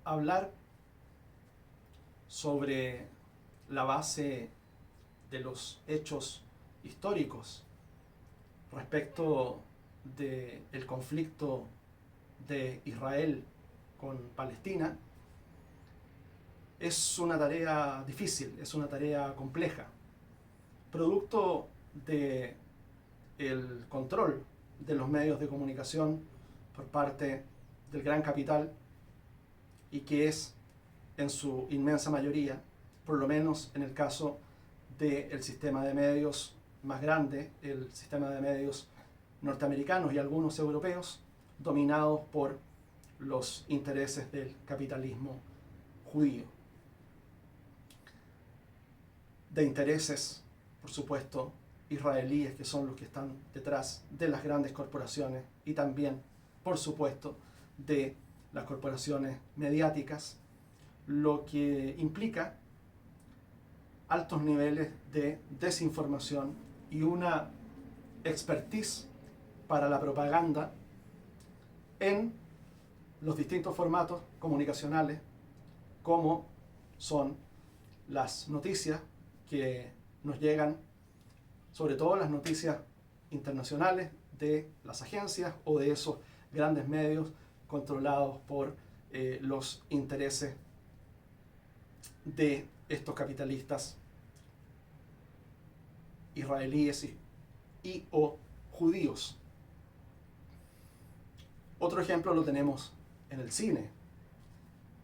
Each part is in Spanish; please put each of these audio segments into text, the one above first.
hablar sobre la base de los hechos históricos respecto del conflicto de Israel con Palestina es una tarea difícil, es una tarea compleja, producto del control de los medios de comunicación por parte del gran capital, y que es en su inmensa mayoría, por lo menos en el caso del sistema de medios más grande, el sistema de medios norteamericanos y algunos europeos, dominados por los intereses del capitalismo judío. De intereses, por supuesto, israelíes, que son los que están detrás de las grandes corporaciones, y también, por supuesto, de las corporaciones mediáticas, lo que implica altos niveles de desinformación y una expertise para la propaganda en los distintos formatos comunicacionales, como son las noticias que nos llegan, sobre todo las noticias internacionales de las agencias o de esos grandes medios controlados por los intereses de estos capitalistas israelíes y o judíos. Otro ejemplo lo tenemos en el cine.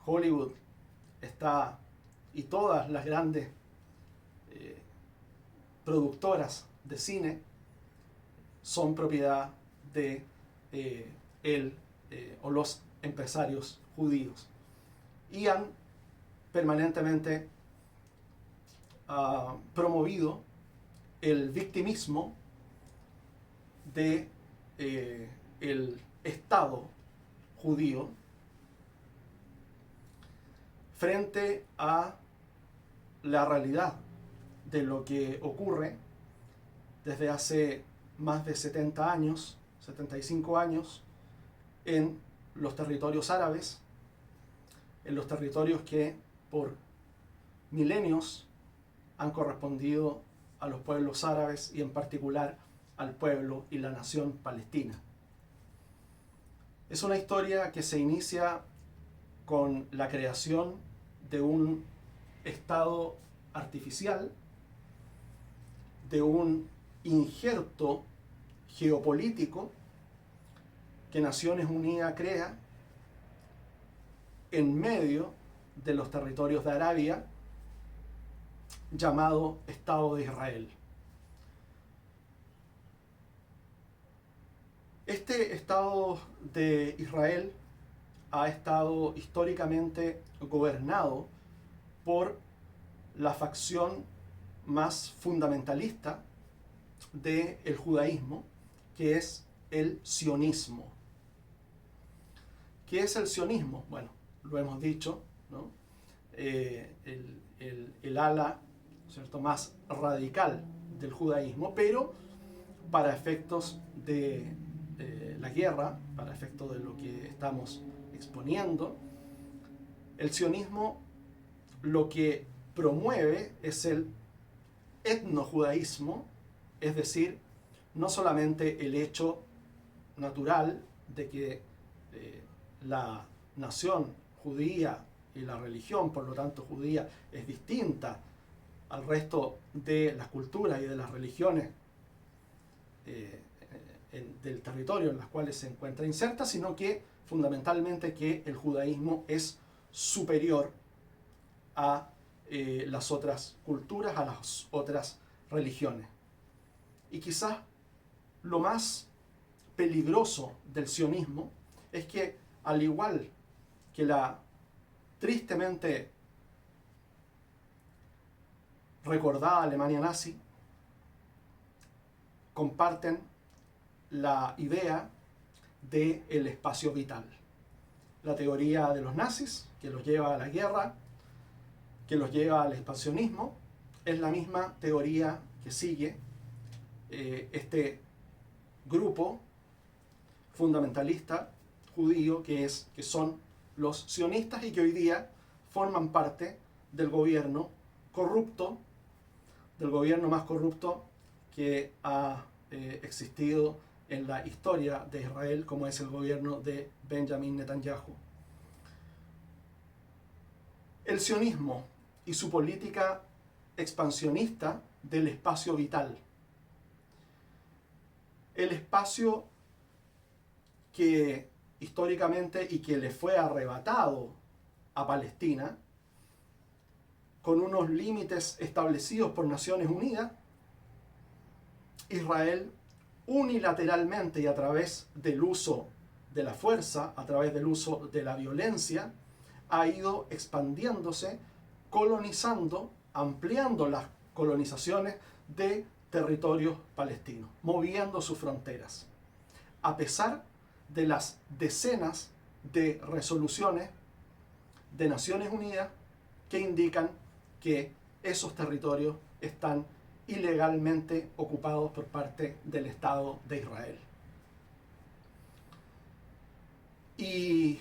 Hollywood está, y todas las grandes productoras de cine son propiedad de o los empresarios judíos, y han permanentemente promovido el victimismo de el Estado judío frente a la realidad de lo que ocurre desde hace más de 70 años, 75 años, en los territorios árabes, en los territorios que por milenios han correspondido a los pueblos árabes, y en particular al pueblo y la nación palestina. Es una historia que se inicia con la creación de un Estado artificial, de un injerto geopolítico que Naciones Unidas crea en medio de los territorios de Arabia, llamado Estado de Israel. Este Estado de Israel ha estado históricamente gobernado por la facción más fundamentalista del judaísmo, que es el sionismo. ¿Qué es el sionismo? Bueno, lo hemos dicho, ¿no? El ala, ¿cierto?, más radical del judaísmo, pero para efectos de la guerra, para efectos de lo que estamos exponiendo, el sionismo lo que promueve es el etnojudaísmo, es decir, no solamente el hecho natural de que la nación judía y la religión, por lo tanto judía, es distinta al resto de las culturas y de las religiones del territorio en las cuales se encuentra inserta, sino que fundamentalmente que el judaísmo es superior a las otras culturas, a las otras religiones. Y quizás lo más peligroso del sionismo es que, al igual que la tristemente recordada Alemania nazi, comparten la idea del espacio vital. La teoría de los nazis, que los lleva a la guerra, que los lleva al expansionismo, es la misma teoría que sigue este grupo fundamentalista judío, que son los sionistas y que hoy día forman parte del gobierno corrupto, del gobierno más corrupto que ha existido en la historia de Israel, como es el gobierno de Benjamin Netanyahu. El sionismo y su política expansionista del espacio vital. El espacio que históricamente y que le fue arrebatado a Palestina con unos límites establecidos por Naciones Unidas, Israel unilateralmente y a través del uso de la fuerza, a través del uso de la violencia, ha ido expandiéndose, colonizando, ampliando las colonizaciones de territorios palestinos, moviendo sus fronteras, a pesar de las decenas de resoluciones de Naciones Unidas que indican que esos territorios están ilegalmente ocupados por parte del Estado de Israel. Y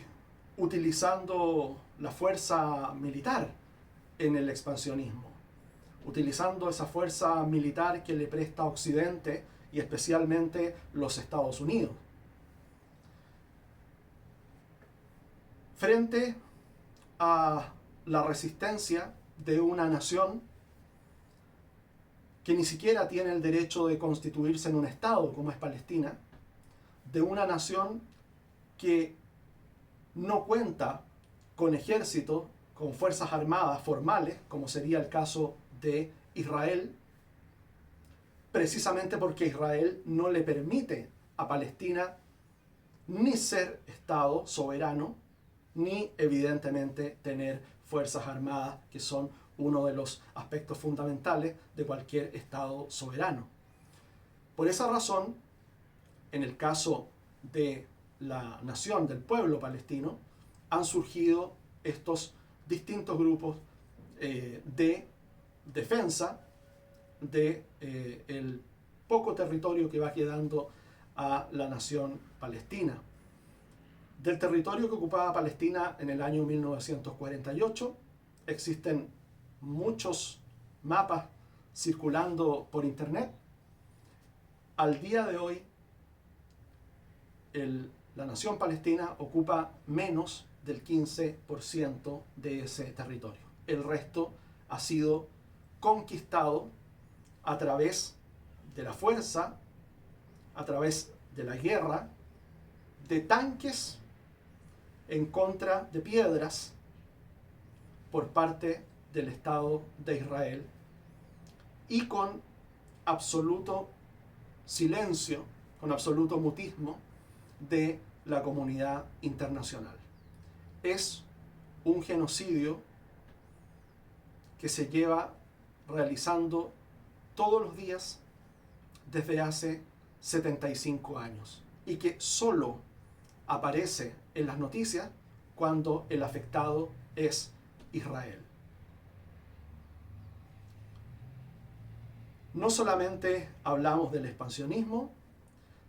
utilizando la fuerza militar en el expansionismo, utilizando esa fuerza militar que le presta Occidente y especialmente los Estados Unidos. Frente a la resistencia de una nación que ni siquiera tiene el derecho de constituirse en un Estado como es Palestina, de una nación que no cuenta con ejército, con fuerzas armadas formales, como sería el caso de Israel, precisamente porque Israel no le permite a Palestina ni ser Estado soberano, ni evidentemente tener fuerzas armadas, que son uno de los aspectos fundamentales de cualquier Estado soberano. Por esa razón, en el caso de la nación, del pueblo palestino, han surgido estos distintos grupos de defensa de el poco territorio que va quedando a la nación palestina. Del territorio que ocupaba Palestina en el año 1948 existen muchos mapas circulando por internet. Al día de hoy, la nación palestina ocupa menos del 15% de ese territorio. El resto ha sido conquistado a través de la fuerza, a través de la guerra, de tanques en contra de piedras por parte del Estado de Israel y con absoluto silencio, con absoluto mutismo de la comunidad internacional. Es un genocidio que se lleva realizando todos los días desde hace 75 años y que solo aparece en las noticias cuando el afectado es Israel. No solamente hablamos del expansionismo,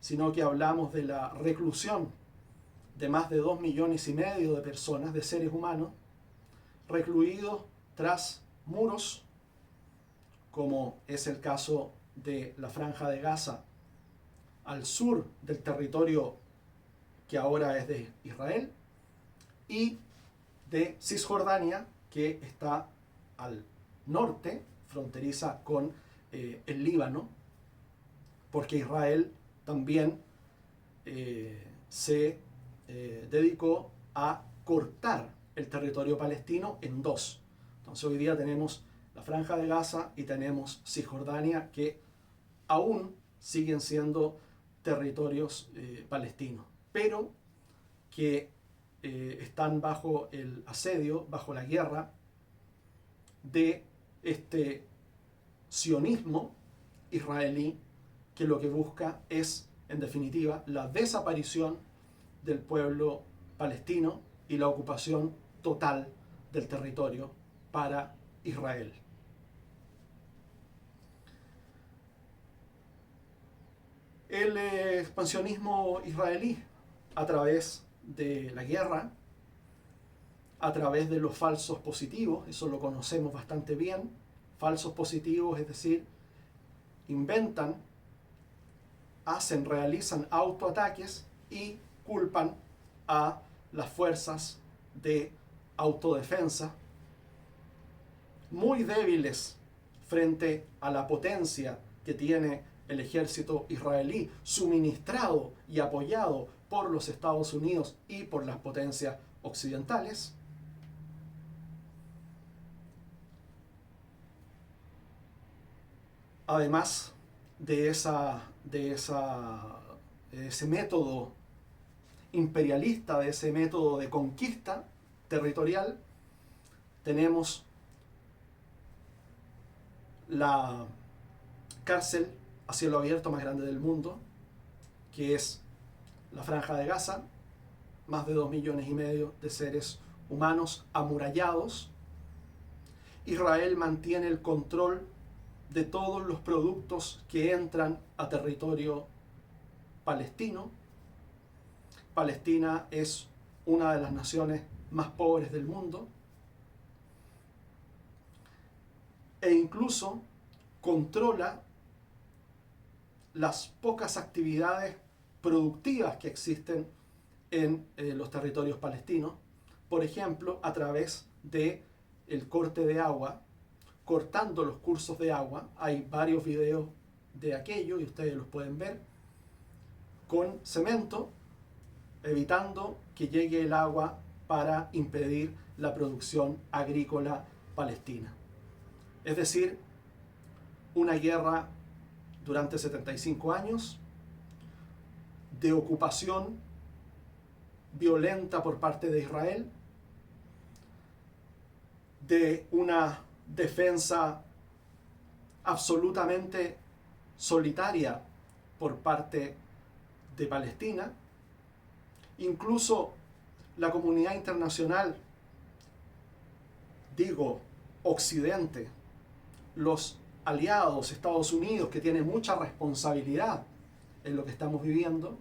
sino que hablamos de la reclusión de más de 2,5 millones de personas, de seres humanos, recluidos tras muros, como es el caso de la Franja de Gaza, al sur del territorio que ahora es de Israel, y de Cisjordania, que está al norte, fronteriza con el Líbano, porque Israel también se dedicó a cortar el territorio palestino en dos. Entonces hoy día tenemos la Franja de Gaza y tenemos Cisjordania, que aún siguen siendo territorios palestinos, pero que están bajo el asedio, bajo la guerra de este sionismo israelí, que lo que busca es, en definitiva, la desaparición del pueblo palestino y la ocupación total del territorio para Israel. El expansionismo israelí, a través de la guerra, a través de los falsos positivos, eso lo conocemos bastante bien. Falsos positivos, es decir, inventan, realizan autoataques y culpan a las fuerzas de autodefensa, muy débiles frente a la potencia que tiene el ejército israelí, suministrado y apoyado por los Estados Unidos y por las potencias occidentales. Además de ese método imperialista, de ese método de conquista territorial, tenemos la cárcel a cielo abierto más grande del mundo, que es la Franja de Gaza, más de 2,5 millones de seres humanos amurallados. Israel mantiene el control de todos los productos que entran a territorio palestino. Palestina es una de las naciones más pobres del mundo e incluso controla las pocas actividades productivas que existen en los territorios palestinos, por ejemplo, a través de el corte de agua, cortando los cursos de agua. Hay varios videos de aquello y ustedes los pueden ver, con cemento, evitando que llegue el agua para impedir la producción agrícola palestina. Es decir, una guerra durante 75 años de ocupación violenta por parte de Israel, de una defensa absolutamente solitaria por parte de Palestina. Incluso la comunidad internacional, digo, Occidente, los aliados, Estados Unidos, que tienen mucha responsabilidad en lo que estamos viviendo,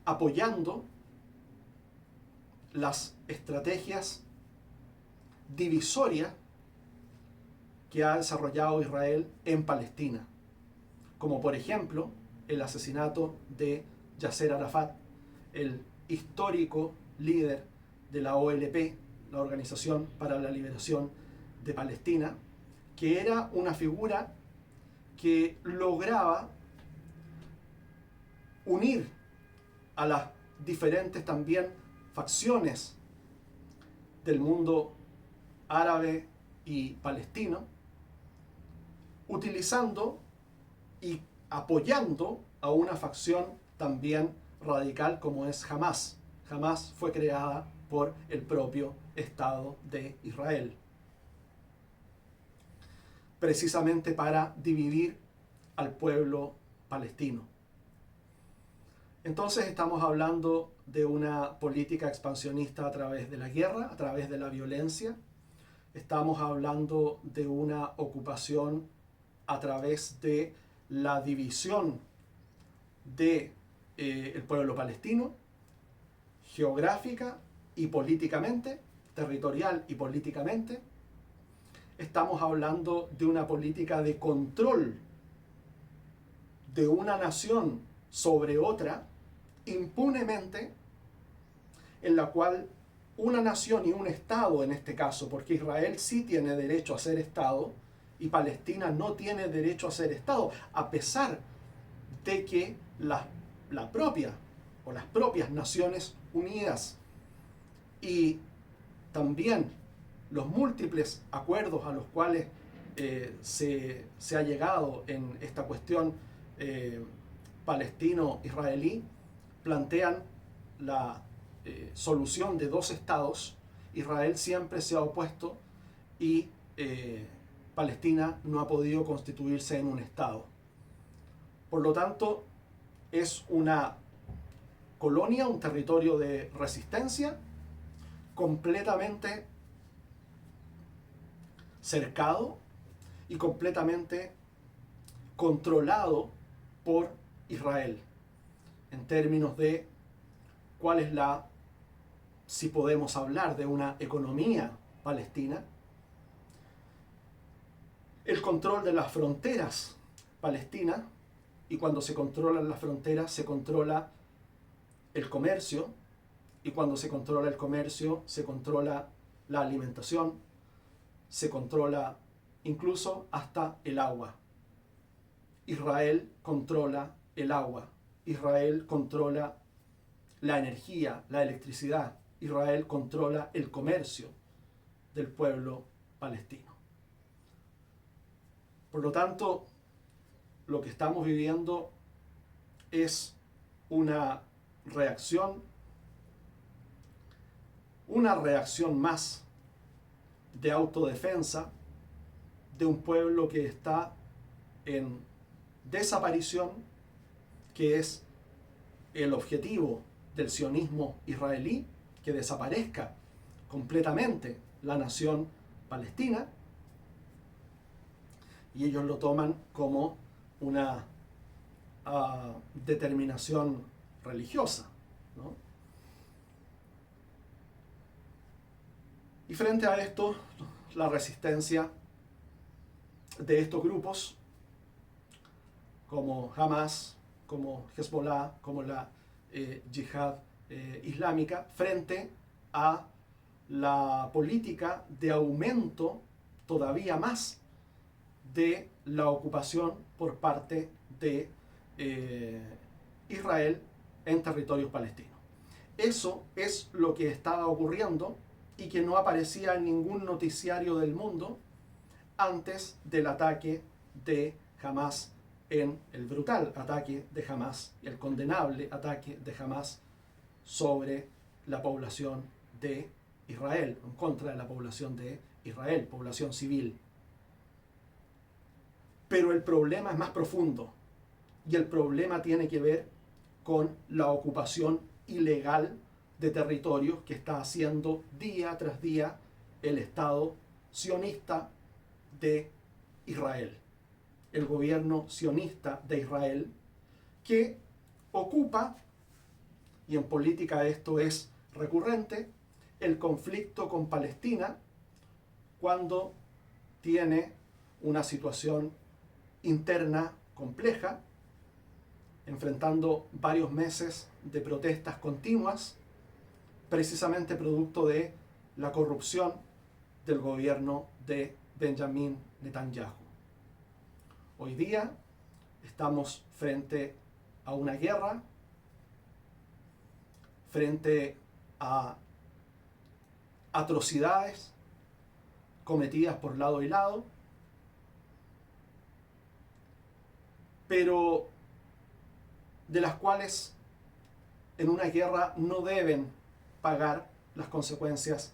apoyando las estrategias divisorias que ha desarrollado Israel en Palestina, como por ejemplo el asesinato de Yasser Arafat, el histórico líder de la OLP, la Organización para la Liberación de Palestina, que era una figura que lograba unir a las diferentes también facciones del mundo árabe y palestino, utilizando y apoyando a una facción también radical como es Hamás. Hamás fue creada por el propio Estado de Israel, precisamente para dividir al pueblo palestino. Entonces estamos hablando de una política expansionista a través de la guerra, a través de la violencia. Estamos hablando de una ocupación a través de la división del pueblo palestino, geográfica y políticamente, territorial y políticamente. Estamos hablando de una política de control de una nación sobre otra, impunemente, en la cual una nación y un Estado, en este caso, porque Israel sí tiene derecho a ser Estado y Palestina no tiene derecho a ser Estado, a pesar de que las propias Naciones Unidas y también los múltiples acuerdos a los cuales se ha llegado en esta cuestión palestino-israelí plantean la solución de 2 estados. Israel siempre se ha opuesto y Palestina no ha podido constituirse en un estado. Por lo tanto, es una colonia, un territorio de resistencia completamente cercado y completamente controlado por Israel en términos de cuál es la si podemos hablar de una economía palestina, el control de las fronteras palestinas, y cuando se controlan las fronteras se controla el comercio, y cuando se controla el comercio se controla la alimentación, se controla incluso hasta el agua. Israel controla el agua, Israel controla la energía, la electricidad, Israel controla el comercio del pueblo palestino. Por lo tanto, lo que estamos viviendo es una reacción más de autodefensa de un pueblo que está en desaparición, que es el objetivo del sionismo israelí, que desaparezca completamente la nación palestina, y ellos lo toman como una determinación religiosa, ¿no? Y frente a esto, la resistencia de estos grupos, como Hamas, como Hezbollah, como la Yihad Islámica, frente a la política de aumento todavía más de la ocupación por parte de Israel en territorios palestinos. Eso es lo que estaba ocurriendo y que no aparecía en ningún noticiario del mundo antes del ataque de Hamas, en el brutal ataque de Hamas, el condenable ataque de Hamas sobre la población de Israel, en contra de la población de Israel, población civil. Pero el problema es más profundo, y el problema tiene que ver con la ocupación ilegal de territorios que está haciendo día tras día el Estado sionista de Israel, el gobierno sionista de Israel, que ocupa, y en política esto es recurrente, el conflicto con Palestina cuando tiene una situación interna compleja, enfrentando varios meses de protestas continuas, precisamente producto de la corrupción del gobierno de Benjamin Netanyahu. Hoy día estamos frente a una guerra, frente a atrocidades cometidas por lado y lado, pero de las cuales en una guerra no deben pagar las consecuencias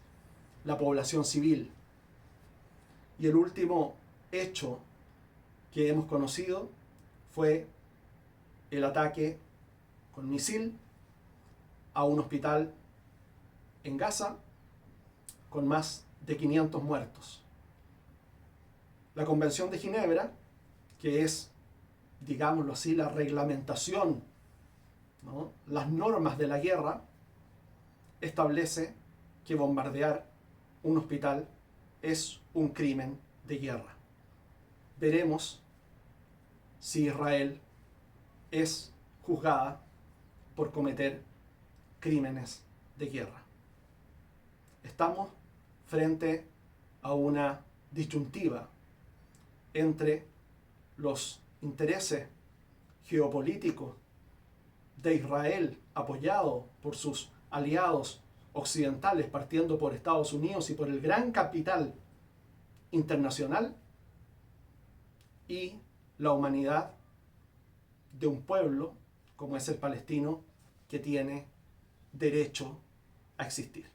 la población civil. Y el último hecho que hemos conocido fue el ataque con misil a un hospital en Gaza, con más de 500 muertos. La Convención de Ginebra, que es, digámoslo así, la reglamentación, ¿no?, las normas de la guerra, establece que bombardear un hospital es un crimen de guerra. Veremos si Israel es juzgada por cometer crímenes de guerra. Estamos frente a una disyuntiva entre los intereses geopolíticos de Israel, apoyado por sus aliados occidentales, partiendo por Estados Unidos y por el gran capital internacional, y la humanidad de un pueblo como es el palestino, que tiene derecho a existir.